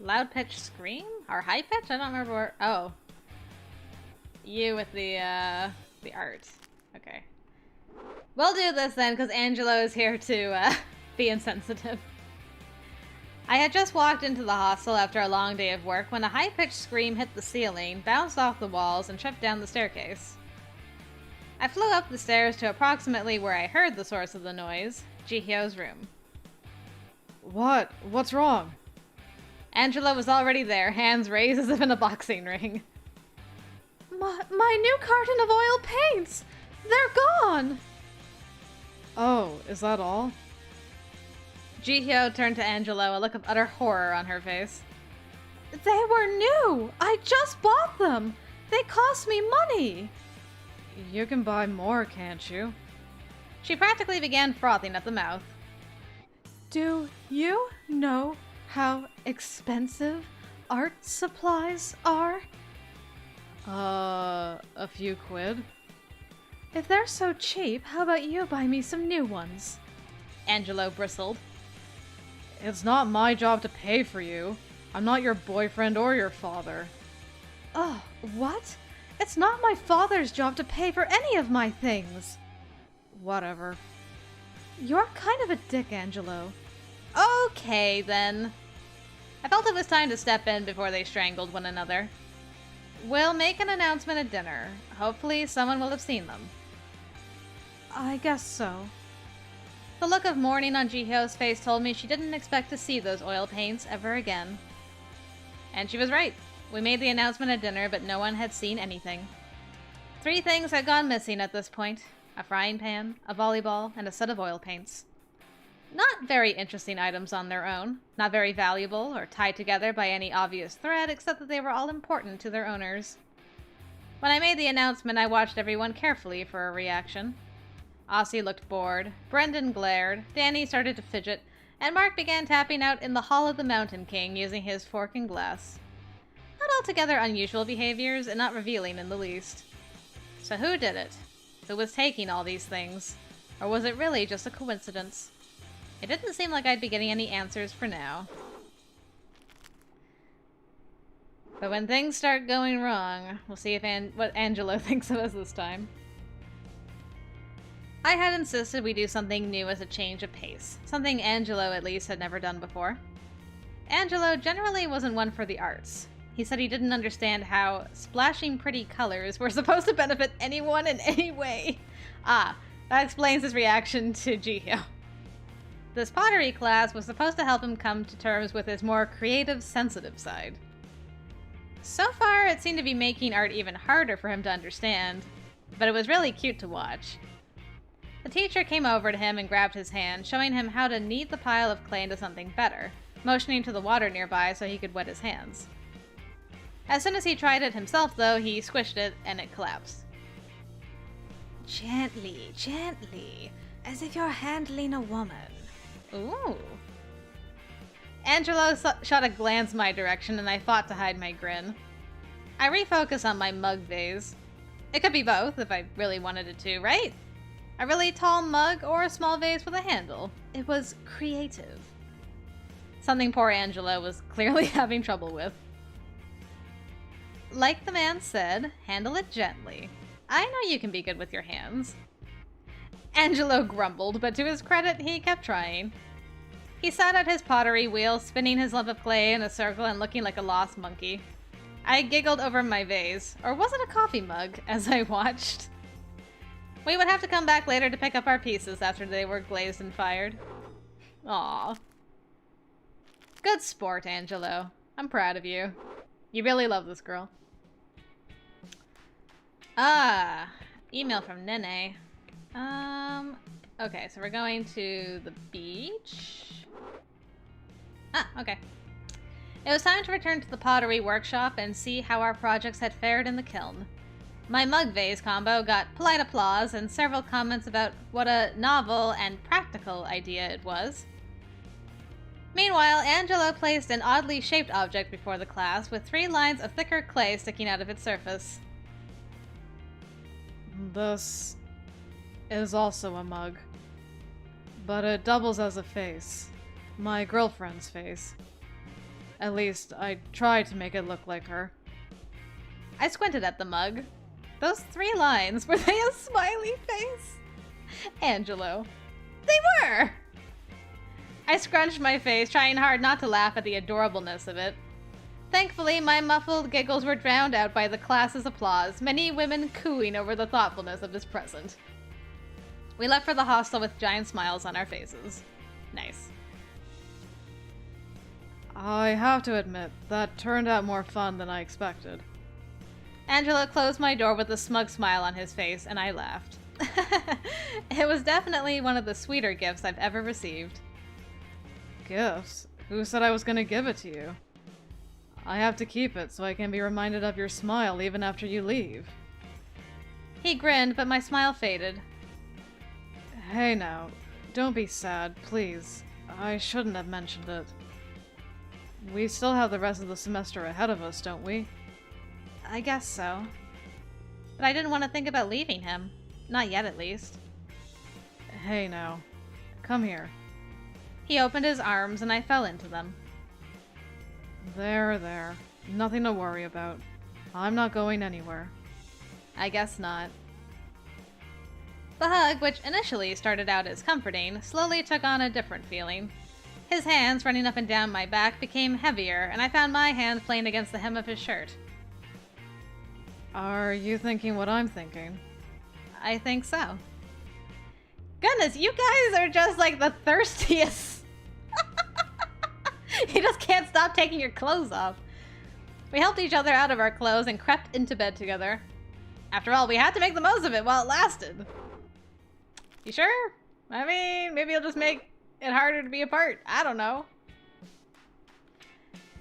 Loud pitch scream? Or high pitch? I don't remember where. Oh. You with the art. Okay. We'll do this then, because Angelo is here to be insensitive. I had just walked into the hostel after a long day of work when a high-pitched scream hit the ceiling, bounced off the walls, and tripped down the staircase. I flew up the stairs to approximately where I heard the source of the noise, Jihyo's room. What? What's wrong? Angelo was already there, hands raised as if in a boxing ring. My new carton of oil paints! They're gone! Oh, is that all? Jihyo turned to Angelo, a look of utter horror on her face. They were new! I just bought them! They cost me money! You can buy more, can't you? She practically began frothing at the mouth. Do you know how expensive art supplies are? A few quid? If they're so cheap, how about you buy me some new ones? Angelo bristled. It's not my job to pay for you. I'm not your boyfriend or your father. Oh, what? It's not my father's job to pay for any of my things. Whatever. You're kind of a dick, Angelo. Okay, then. I felt it was time to step in before they strangled one another. We'll make an announcement at dinner. Hopefully someone will have seen them. I guess so. The look of mourning on Jihyo's face told me she didn't expect to see those oil paints ever again. And she was right. We made the announcement at dinner, but no one had seen anything. 3 things had gone missing at this point. A frying pan, a volleyball, and a set of oil paints. Not very interesting items on their own, not very valuable or tied together by any obvious thread, except that they were all important to their owners. When I made the announcement, I watched everyone carefully for a reaction. Aussie looked bored, Brendan glared, Danny started to fidget, and Mark began tapping out in the Hall of the Mountain King using his fork and glass. Not altogether unusual behaviors, and not revealing in the least. So who did it? Who was taking all these things? Or was it really just a coincidence? It didn't seem like I'd be getting any answers for now. But when things start going wrong, we'll see if what Angelo thinks of us this time. I had insisted we do something new as a change of pace. Something Angelo, at least, had never done before. Angelo generally wasn't one for the arts. He said he didn't understand how splashing pretty colors were supposed to benefit anyone in any way. Ah, that explains his reaction to Jihyo. This pottery class was supposed to help him come to terms with his more creative, sensitive side. So far, it seemed to be making art even harder for him to understand, but it was really cute to watch. The teacher came over to him and grabbed his hand, showing him how to knead the pile of clay into something better, motioning to the water nearby so he could wet his hands. As soon as he tried it himself, though, he squished it and it collapsed. Gently, gently, as if you're handling a woman. Ooh. Angelo shot a glance my direction, and I fought to hide my grin. I refocused on my mug vase. It could be both if I really wanted it to, right? A really tall mug or a small vase with a handle. It was creative. Something poor Angelo was clearly having trouble with. Like the man said, handle it gently. I know you can be good with your hands. Angelo grumbled, but to his credit, he kept trying. He sat at his pottery wheel, spinning his lump of clay in a circle and looking like a lost monkey. I giggled over my vase, or was it a coffee mug, as I watched. We would have to come back later to pick up our pieces after they were glazed and fired. Aww. Good sport, Angelo. I'm proud of you. You really love this girl. Ah, email from Nene. Okay, so we're going to the beach. Ah, okay. It was time to return to the pottery workshop and see how our projects had fared in the kiln. My mug vase combo got polite applause and several comments about what a novel and practical idea it was. Meanwhile, Angelo placed an oddly shaped object before the class with 3 lines of thicker clay sticking out of its surface. This is also a mug, but it doubles as a face. My girlfriend's face. At least, I tried to make it look like her. I squinted at the mug. Those 3 lines, were they a smiley face? Angelo. They were! I scrunched my face, trying hard not to laugh at the adorableness of it. Thankfully, my muffled giggles were drowned out by the class's applause, many women cooing over the thoughtfulness of this present. We left for the hostel with giant smiles on our faces. Nice. I have to admit, that turned out more fun than I expected. Angelo closed my door with a smug smile on his face, and I laughed. It was definitely one of the sweeter gifts I've ever received. Gifts? Who said I was gonna give it to you? I have to keep it so I can be reminded of your smile even after you leave. He grinned, but my smile faded. Hey now, don't be sad, please. I shouldn't have mentioned it. We still have the rest of the semester ahead of us, don't we? I guess so. But I didn't want to think about leaving him. Not yet, at least. Hey now, come here. He opened his arms and I fell into them. There. Nothing to worry about. I'm not going anywhere. I guess not. The hug, which initially started out as comforting, slowly took on a different feeling. His hands running up and down my back became heavier, and I found my hands playing against the hem of his shirt. Are you thinking what I'm thinking? I think so. Goodness, you guys are just like the thirstiest. You just can't stop taking your clothes off. We helped each other out of our clothes and crept into bed together. After all, we had to make the most of it while it lasted. You sure? I mean, maybe it'll just make it harder to be apart. I don't know.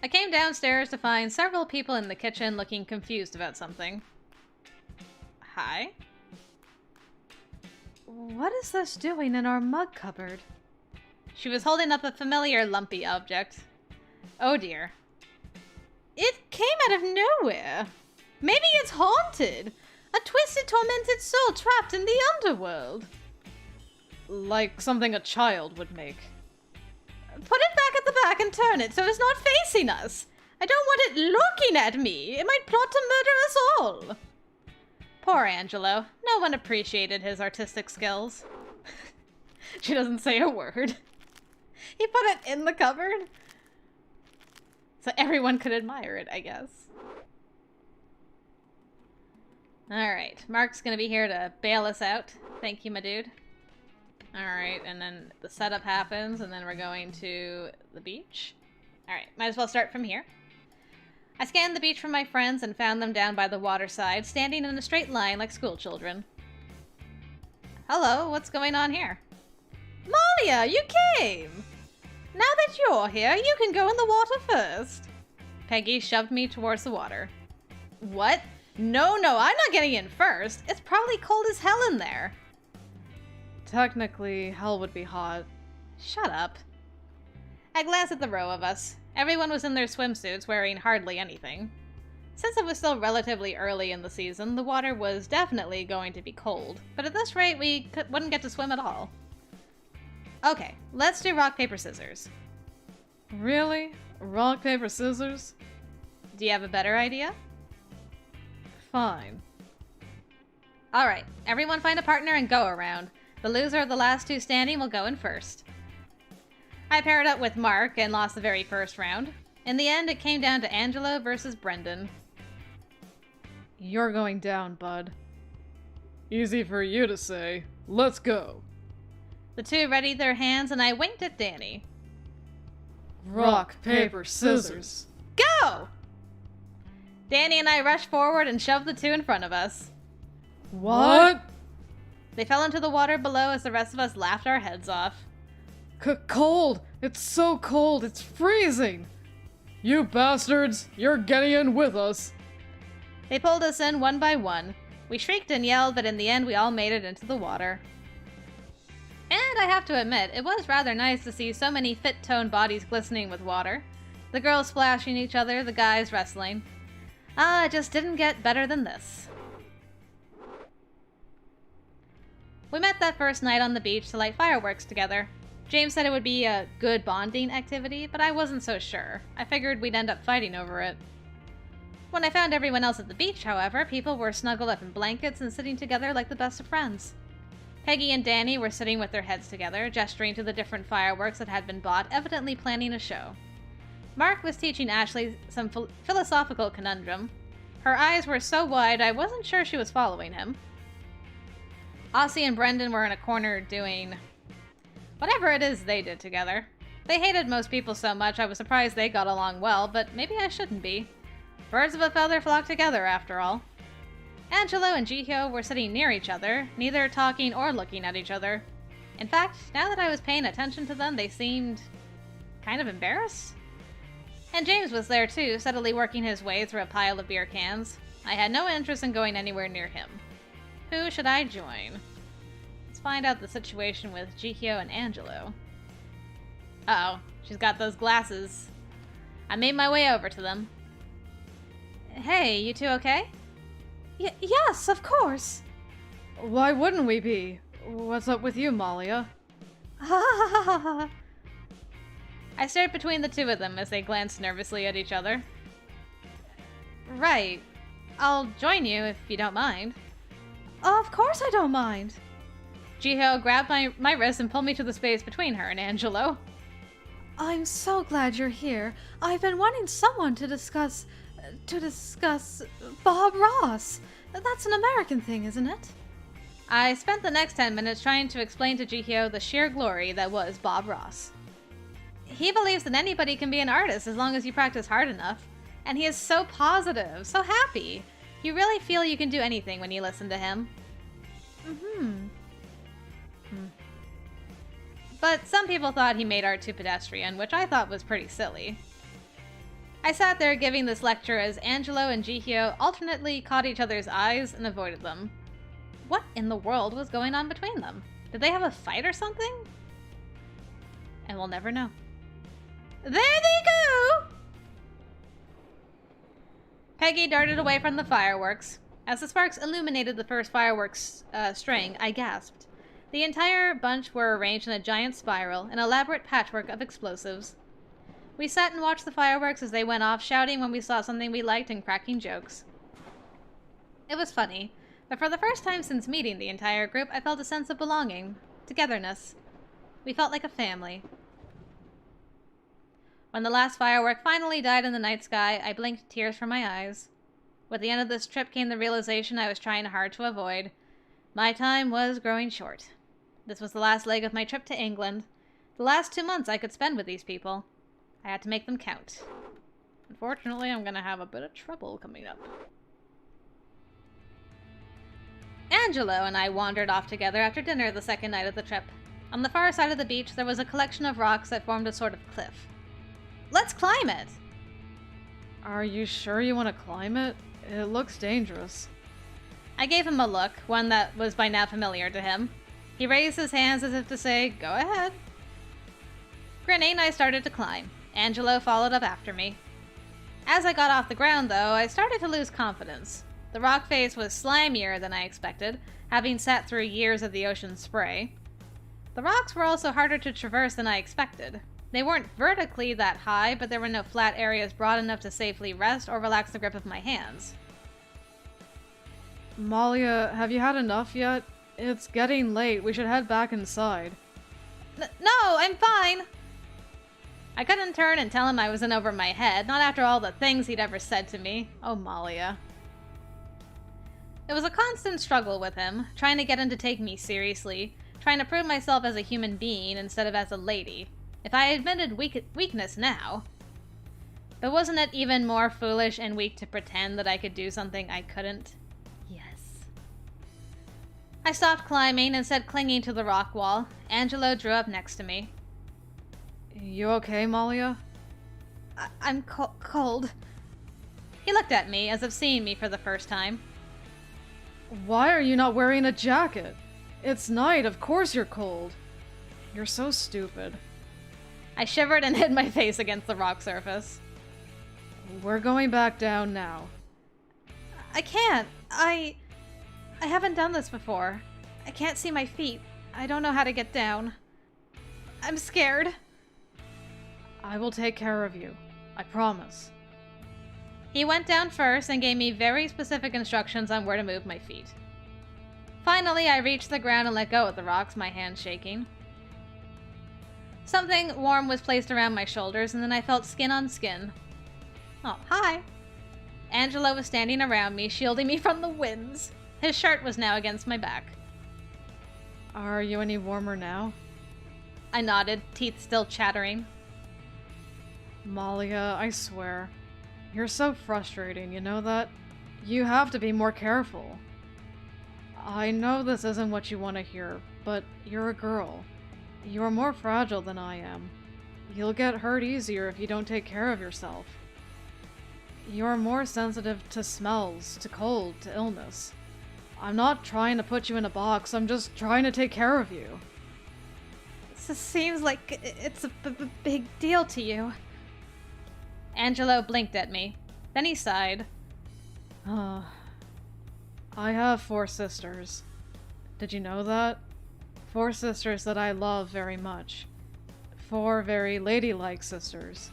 I came downstairs to find several people in the kitchen looking confused about something. Hi? What is this doing in our mug cupboard? She was holding up a familiar lumpy object. Oh dear. It came out of nowhere. Maybe it's haunted. A twisted, tormented soul trapped in the underworld. Like something a child would make. Put it back at the back and turn it so it's not facing us. I don't want it looking at me. It might plot to murder us all. Poor Angelo. No one appreciated his artistic skills. She doesn't say a word. He put it in the cupboard so everyone could admire it, I guess. Alright, Mark's gonna be here to bail us out. Thank you, my dude. Alright, and then the setup happens, and then we're going to the beach. Alright, might as well start from here. I scanned the beach for my friends and found them down by the waterside, standing in a straight line like school children. Hello, what's going on here? Malia, you came! Now that you're here, you can go in the water first. Peggy shoved me towards the water. What? No, I'm not getting in first. It's probably cold as hell in there. Technically, hell would be hot. Shut up. I glanced at the row of us. Everyone was in their swimsuits, wearing hardly anything. Since it was still relatively early in the season, the water was definitely going to be cold. But at this rate, we wouldn't get to swim at all. Okay, let's do rock, paper, scissors. Really? Rock, paper, scissors? Do you have a better idea? Fine. Alright, everyone find a partner and go around. The loser of the last 2 standing will go in first. I paired up with Mark and lost the very first round. In the end, it came down to Angelo versus Brendan. You're going down, bud. Easy for you to say. Let's go. The 2 readied their hands and I winked at Danny. Rock, paper, scissors. Go! Danny and I rushed forward and shoved the 2 in front of us. What? They fell into the water below as the rest of us laughed our heads off. Cold! It's so cold, it's freezing! You bastards! You're getting in with us! They pulled us in one by one. We shrieked and yelled, but in the end we all made it into the water. And I have to admit, it was rather nice to see so many fit-toned bodies glistening with water. The girls splashing each other, the guys wrestling. It just didn't get better than this. We met that first night on the beach to light fireworks together. James said it would be a good bonding activity, but I wasn't so sure. I figured we'd end up fighting over it. When I found everyone else at the beach, however, people were snuggled up in blankets and sitting together like the best of friends. Peggy and Danny were sitting with their heads together, gesturing to the different fireworks that had been bought, evidently planning a show. Mark was teaching Ashley some philosophical conundrum. Her eyes were so wide I wasn't sure she was following him. Aussie and Brendan were in a corner doing whatever it is they did together. They hated most people so much I was surprised they got along well, but maybe I shouldn't be. Birds of a feather flock together, after all. Angelo and Jihyo were sitting near each other, neither talking or looking at each other. In fact, now that I was paying attention to them, they seemed kind of embarrassed. And James was there too, steadily working his way through a pile of beer cans. I had no interest in going anywhere near him. Who should I join? Let's find out the situation with Jihyo and Angelo. Uh-oh, she's got those glasses. I made my way over to them. Hey, you two okay? Yes, of course. Why wouldn't we be? What's up with you, Malia? I stared between the two of them as they glanced nervously at each other. Right. I'll join you if you don't mind. Of course I don't mind. Jihyo grabbed my wrist and pulled me to the space between her and Angelo. I'm so glad you're here. I've been wanting someone to discuss Bob Ross. That's an American thing, isn't it? I spent the next 10 minutes trying to explain to Jihyo the sheer glory that was Bob Ross. He believes that anybody can be an artist as long as you practice hard enough. And he is so positive, so happy. You really feel you can do anything when you listen to him. But some people thought he made art too pedestrian, which I thought was pretty silly. I sat there giving this lecture as Angelo and Jihyo alternately caught each other's eyes and avoided them. What in the world was going on between them? Did they have a fight or something? And we'll never know. There they go! Peggy darted away from the fireworks. As the sparks illuminated the first fireworks string, I gasped. The entire bunch were arranged in a giant spiral, an elaborate patchwork of explosives. We sat and watched the fireworks as they went off, shouting when we saw something we liked and cracking jokes. It was funny, but for the first time since meeting the entire group, I felt a sense of belonging, togetherness. We felt like a family. When the last firework finally died in the night sky, I blinked tears from my eyes. With the end of this trip came the realization I was trying hard to avoid. My time was growing short. This was the last leg of my trip to England. The last 2 months I could spend with these people. I had to make them count. Unfortunately, I'm gonna have a bit of trouble coming up. Angelo and I wandered off together after dinner the second night of the trip. On the far side of the beach, there was a collection of rocks that formed a sort of cliff. Let's climb it! Are you sure you want to climb it? It looks dangerous. I gave him a look, one that was by now familiar to him. He raised his hands as if to say, go ahead. Grinning, I started to climb. Angelo followed up after me. As I got off the ground, though, I started to lose confidence. The rock face was slimier than I expected, having sat through years of the ocean's spray. The rocks were also harder to traverse than I expected. They weren't vertically that high, but there were no flat areas broad enough to safely rest or relax the grip of my hands. Malia, have you had enough yet? It's getting late. We should head back inside. No, I'm fine! I couldn't turn and tell him I was in over my head, not after all the things he'd ever said to me. Oh, Malia. It was a constant struggle with him, trying to get him to take me seriously, trying to prove myself as a human being instead of as a lady. If I admitted weakness now. But wasn't it even more foolish and weak to pretend that I could do something I couldn't? Yes. I stopped climbing, instead clinging to the rock wall. Angelo drew up next to me. You okay, Malia? I'm cold. He looked at me as if seeing me for the first time. Why are you not wearing a jacket? It's night, of course you're cold. You're so stupid. I shivered and hid my face against the rock surface. We're going back down now. I can't. I haven't done this before. I can't see my feet. I don't know how to get down. I'm scared. I will take care of you. I promise. He went down first and gave me very specific instructions on where to move my feet. Finally, I reached the ground and let go of the rocks, my hands shaking. Something warm was placed around my shoulders, and then I felt skin on skin. Oh, hi. Angelo was standing around me, shielding me from the winds. His shirt was now against my back. Are you any warmer now? I nodded, teeth still chattering. Malia, I swear. You're so frustrating, you know that? You have to be more careful. I know this isn't what you want to hear, but you're a girl. You're more fragile than I am. You'll get hurt easier if you don't take care of yourself. You're more sensitive to smells, to cold, to illness. I'm not trying to put you in a box, I'm just trying to take care of you. This seems like it's a big deal to you. Angelo blinked at me. Then he sighed. I have 4 sisters. Did you know that? 4 sisters that I love very much. 4 very ladylike sisters.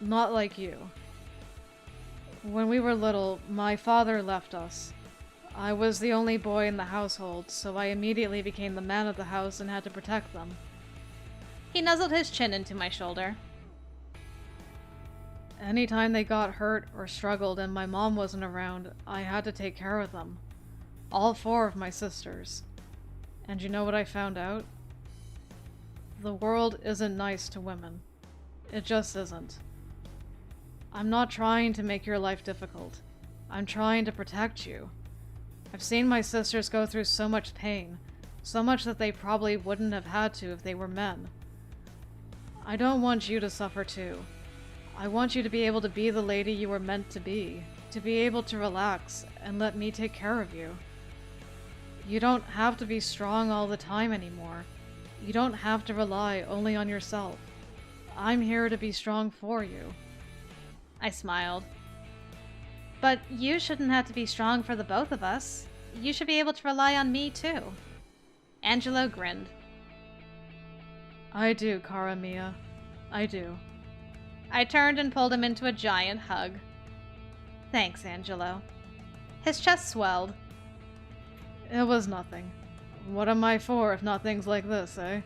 Not like you. When we were little, my father left us. I was the only boy in the household, so I immediately became the man of the house and had to protect them. He nuzzled his chin into my shoulder. Anytime they got hurt or struggled and my mom wasn't around, I had to take care of them. All 4 of my sisters. And you know what I found out? The world isn't nice to women. It just isn't. I'm not trying to make your life difficult. I'm trying to protect you. I've seen my sisters go through so much pain, so much that they probably wouldn't have had to if they were men. I don't want you to suffer too. I want you to be able to be the lady you were meant to be able to relax and let me take care of you. You don't have to be strong all the time anymore. You don't have to rely only on yourself. I'm here to be strong for you. I smiled. But you shouldn't have to be strong for the both of us. You should be able to rely on me too. Angelo grinned. I do, cara mia. I do. I turned and pulled him into a giant hug. Thanks, Angelo. His chest swelled. It was nothing. What am I for if not things like this, eh?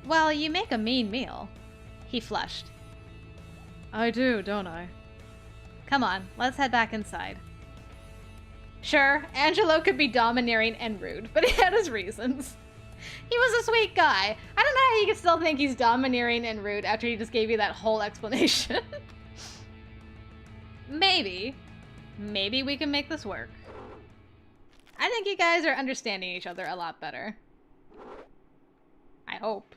Well, you make a mean meal. He flushed. I do, don't I? Come on, let's head back inside. Sure, Angelo could be domineering and rude, but he had his reasons. He was a sweet guy. I don't know how you can still think he's domineering and rude after he just gave you that whole explanation. Maybe we can make this work. I think you guys are understanding each other a lot better. I hope.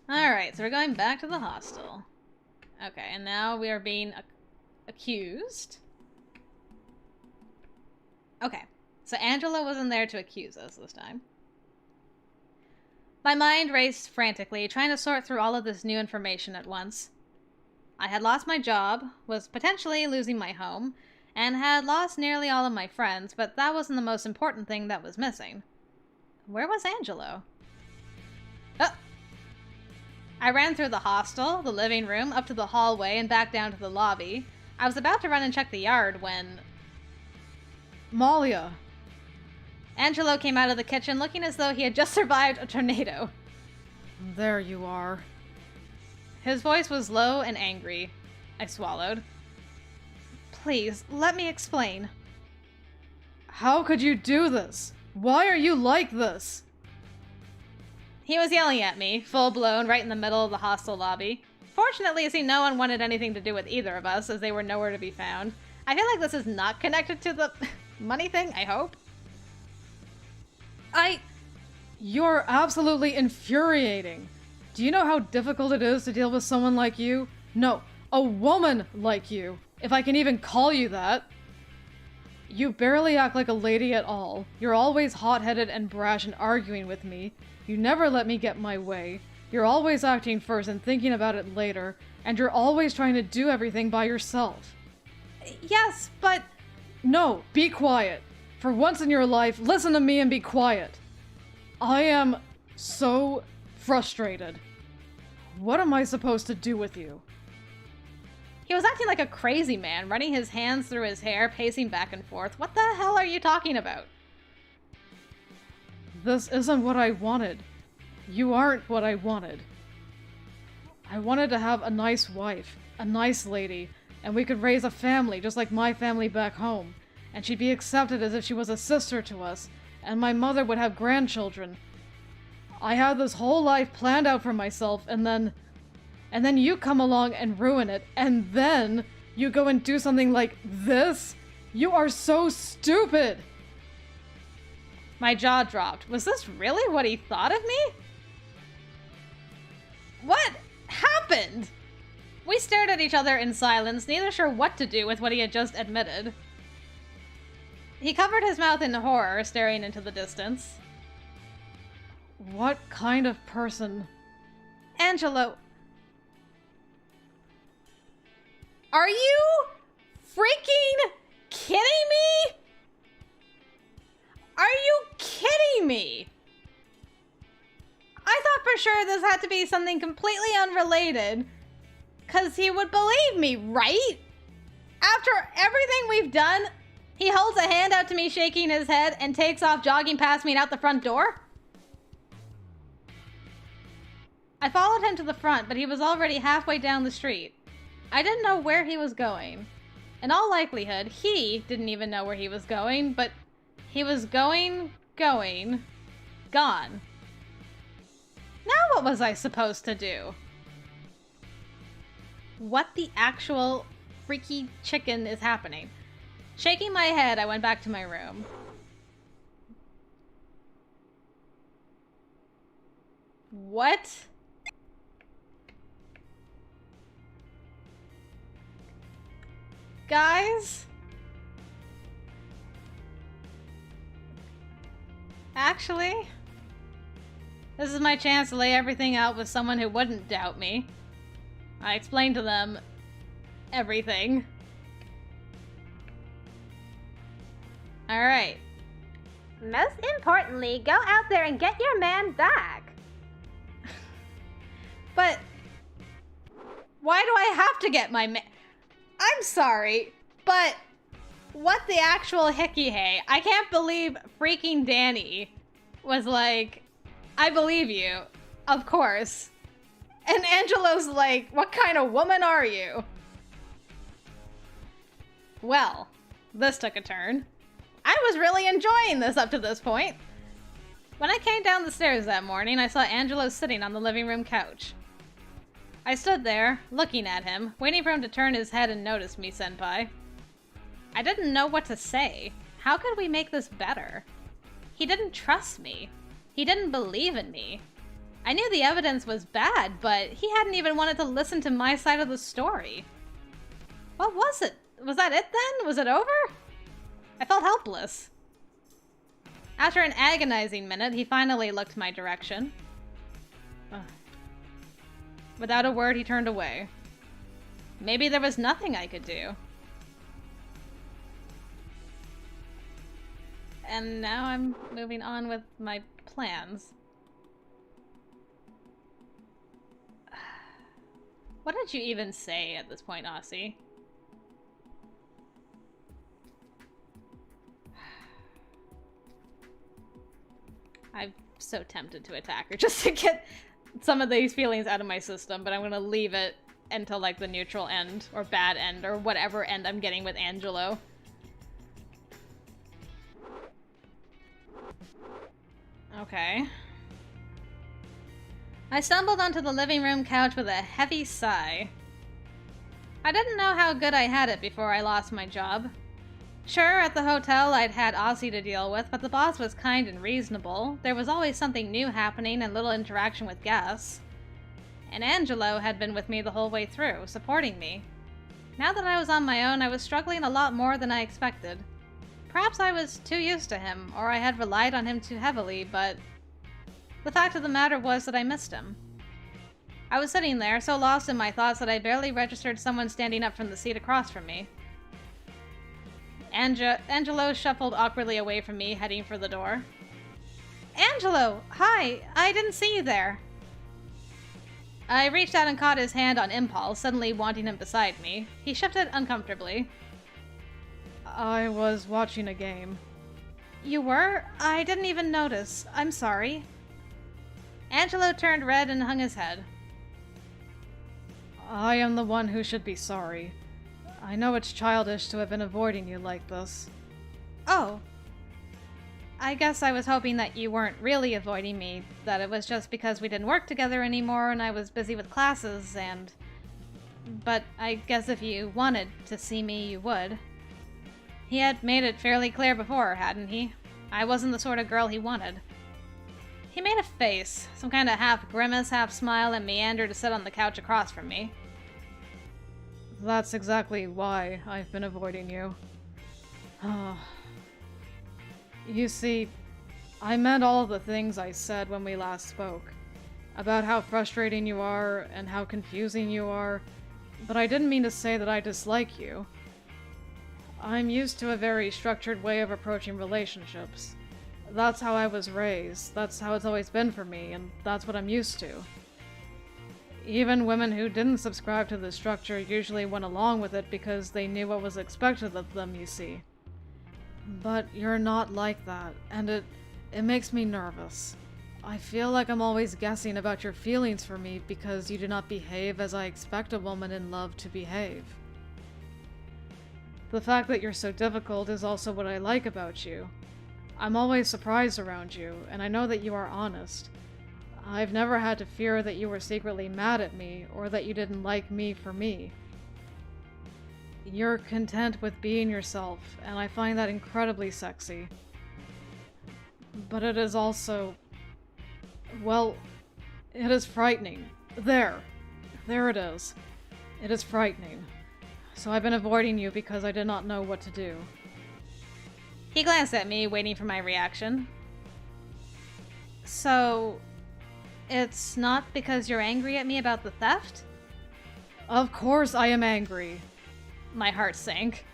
Alright, so we're going back to the hostel. Okay, and now we are being accused. Okay, so Angelo wasn't there to accuse us this time. My mind raced frantically, trying to sort through all of this new information at once. I had lost my job, was potentially losing my home, and had lost nearly all of my friends, but that wasn't the most important thing that was missing. Where was Angelo? Oh! I ran through the hostel, the living room, up to the hallway, and back down to the lobby. I was about to run and check the yard when... Malia! Angelo came out of the kitchen looking as though he had just survived a tornado. There you are. His voice was low and angry. I swallowed. Please, let me explain. How could you do this? Why are you like this? He was yelling at me, full-blown, right in the middle of the hostel lobby. Fortunately, it seemed no one wanted anything to do with either of us, as they were nowhere to be found. I feel like this is not connected to the money thing, I hope. You're absolutely infuriating. Do you know how difficult it is to deal with someone like you? No, a woman like you, if I can even call you that. You barely act like a lady at all. You're always hot-headed and brash and arguing with me. You never let me get my way. You're always acting first and thinking about it later, and you're always trying to do everything by yourself. Yes, but... No, be quiet. For once in your life, listen to me and be quiet. I am so frustrated. What am I supposed to do with you? He was acting like a crazy man, running his hands through his hair, pacing back and forth. What the hell are you talking about? This isn't what I wanted. You aren't what I wanted. I wanted to have a nice wife, a nice lady, and we could raise a family just like my family back home. And she'd be accepted as if she was a sister to us, and my mother would have grandchildren. I had this whole life planned out for myself, and then you come along and ruin it, and then you go and do something like this? You are so stupid! My jaw dropped. Was this really what he thought of me? What happened? We stared at each other in silence, neither sure what to do with what he had just admitted. He covered his mouth in horror, staring into the distance. What kind of person? Angelo. Are you freaking kidding me? Are you kidding me? I thought for sure this had to be something completely unrelated, 'cause he would believe me, right? After everything we've done, he holds a hand out to me, shaking his head, and takes off jogging past me and out the front door. I followed him to the front, but he was already halfway down the street. I didn't know where he was going. In all likelihood, he didn't even know where he was going, but he was gone. Now what was I supposed to do? What the actual freaky chicken is happening? Shaking my head, I went back to my room. What? Guys? Actually, this is my chance to lay everything out with someone who wouldn't doubt me. I explained to them everything. Alright. Most importantly, go out there and get your man back. But why do I have to get my man? I'm sorry, but what the actual hickey hay? I can't believe freaking Danny was like, I believe you, of course. And Angelo's like, what kind of woman are you? Well, this took a turn. I was really enjoying this up to this point. When I came down the stairs that morning, I saw Angelo sitting on the living room couch. I stood there, looking at him, waiting for him to turn his head and notice me, senpai. I didn't know what to say. How could we make this better? He didn't trust me. He didn't believe in me. I knew the evidence was bad, but he hadn't even wanted to listen to my side of the story. What was it? Was that it then? Was it over? I felt helpless. After an agonizing minute, he finally looked my direction. Without a word, he turned away. Maybe there was nothing I could do. And now I'm moving on with my plans. What did you even say at this point, Aussie? I'm so tempted to attack her just to get some of these feelings out of my system, but I'm gonna leave it until like the neutral end or bad end or whatever end I'm getting with Angelo. Okay. I stumbled onto the living room couch with a heavy sigh. I didn't know how good I had it before I lost my job. Sure, at the hotel I'd had Aussie to deal with, but the boss was kind and reasonable. There was always something new happening and little interaction with guests. And Angelo had been with me the whole way through, supporting me. Now that I was on my own, I was struggling a lot more than I expected. Perhaps I was too used to him, or I had relied on him too heavily, but the fact of the matter was that I missed him. I was sitting there, so lost in my thoughts that I barely registered someone standing up from the seat across from me. Angelo shuffled awkwardly away from me, heading for the door. Angelo! Hi! I didn't see you there. I reached out and caught his hand on impulse, suddenly wanting him beside me. He shifted uncomfortably. I was watching a game. You were? I didn't even notice. I'm sorry. Angelo turned red and hung his head. I am the one who should be sorry. I know it's childish to have been avoiding you like this. Oh. I guess I was hoping that you weren't really avoiding me, that it was just because we didn't work together anymore and I was busy with classes and... But I guess if you wanted to see me, you would. He had made it fairly clear before, hadn't he? I wasn't the sort of girl he wanted. He made a face, some kind of half grimace, half smile, and meandered to sit on the couch across from me. That's exactly why I've been avoiding you. You see, I meant all of the things I said when we last spoke. About how frustrating you are and how confusing you are, but I didn't mean to say that I dislike you. I'm used to a very structured way of approaching relationships. That's how I was raised, that's how it's always been for me, and that's what I'm used to. Even women who didn't subscribe to the structure usually went along with it because they knew what was expected of them, you see. But you're not like that, and it makes me nervous. I feel like I'm always guessing about your feelings for me because you do not behave as I expect a woman in love to behave. The fact that you're so difficult is also what I like about you. I'm always surprised around you, and I know that you are honest. I've never had to fear that you were secretly mad at me, or that you didn't like me for me. You're content with being yourself, and I find that incredibly sexy. But it is also... well, it is frightening. There it is. It is frightening. So I've been avoiding you because I did not know what to do. He glanced at me, waiting for my reaction. So, it's not because you're angry at me about the theft? Of course I am angry. My heart sank.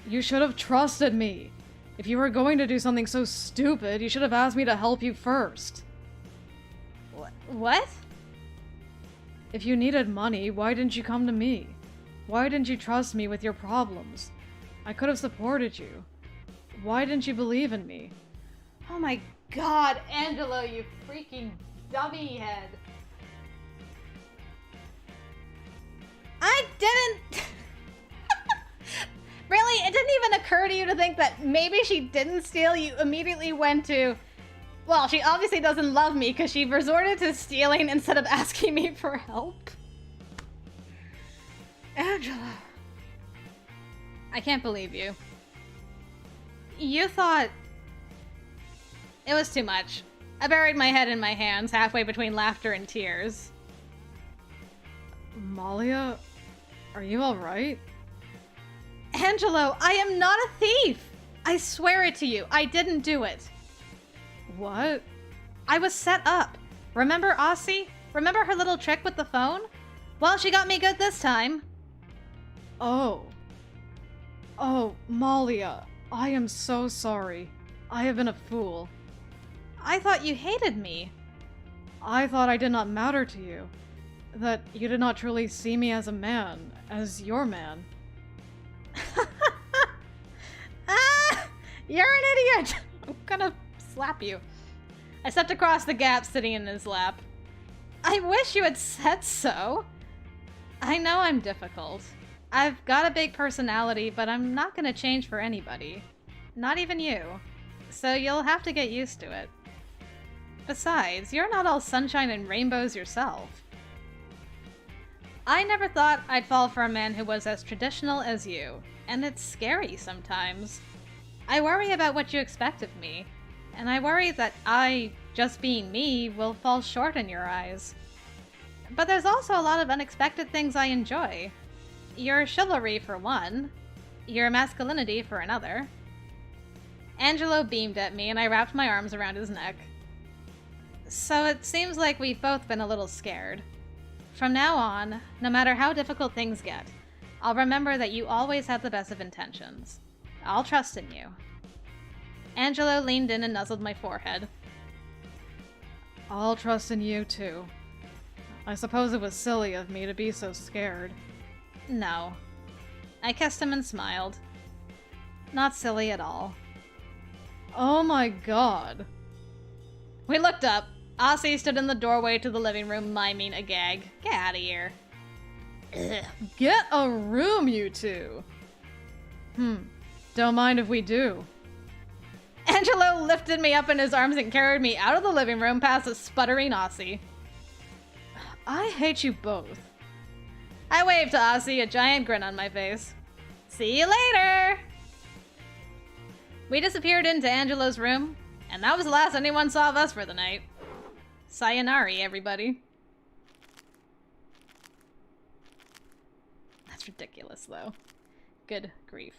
You should have trusted me. If you were going to do something so stupid, you should have asked me to help you first. What? If you needed money, why didn't you come to me? Why didn't you trust me with your problems? I could have supported you. Why didn't you believe in me? Oh my god, Angelo, you freaking dummy head. I didn't... Really? It didn't even occur to you to think that maybe she didn't steal? You immediately went to... Well, she obviously doesn't love me because she resorted to stealing instead of asking me for help. Angelo. I can't believe you. You thought... It was too much. I buried my head in my hands, halfway between laughter and tears. Malia, are you alright? Angelo, I am not a thief! I swear it to you, I didn't do it. What? I was set up. Remember Aussie? Remember her little trick with the phone? Well, she got me good this time. Oh, Malia, I am so sorry. I have been a fool. I thought you hated me. I thought I did not matter to you. That you did not truly see me as a man, as your man. Ah! You're an idiot! I'm gonna slap you. I stepped across the gap, sitting in his lap. I wish you had said so. I know I'm difficult. I've got a big personality, but I'm not gonna change for anybody. Not even you. So you'll have to get used to it. Besides, you're not all sunshine and rainbows yourself. I never thought I'd fall for a man who was as traditional as you, and it's scary sometimes. I worry about what you expect of me, and I worry that I, just being me, will fall short in your eyes. But there's also a lot of unexpected things I enjoy. Your chivalry for one, your masculinity for another. Angelo beamed at me, and I wrapped my arms around his neck. So it seems like we've both been a little scared. From now on, no matter how difficult things get, I'll remember that you always have the best of intentions. I'll trust in you. Angelo leaned in and nuzzled my forehead. I'll trust in you too. I suppose it was silly of me to be so scared. No. I kissed him and smiled. Not silly at all. Oh my god. We looked up. Aussie stood in the doorway to the living room, miming a gag. Get out of here. Ugh. Get a room, you two! Don't mind if we do. Angelo lifted me up in his arms and carried me out of the living room past a sputtering Aussie. I hate you both. I waved to Aussie, a giant grin on my face. See you later! We disappeared into Angelo's room, and that was the last anyone saw of us for the night. Sayonara, everybody. That's ridiculous, though. Good grief.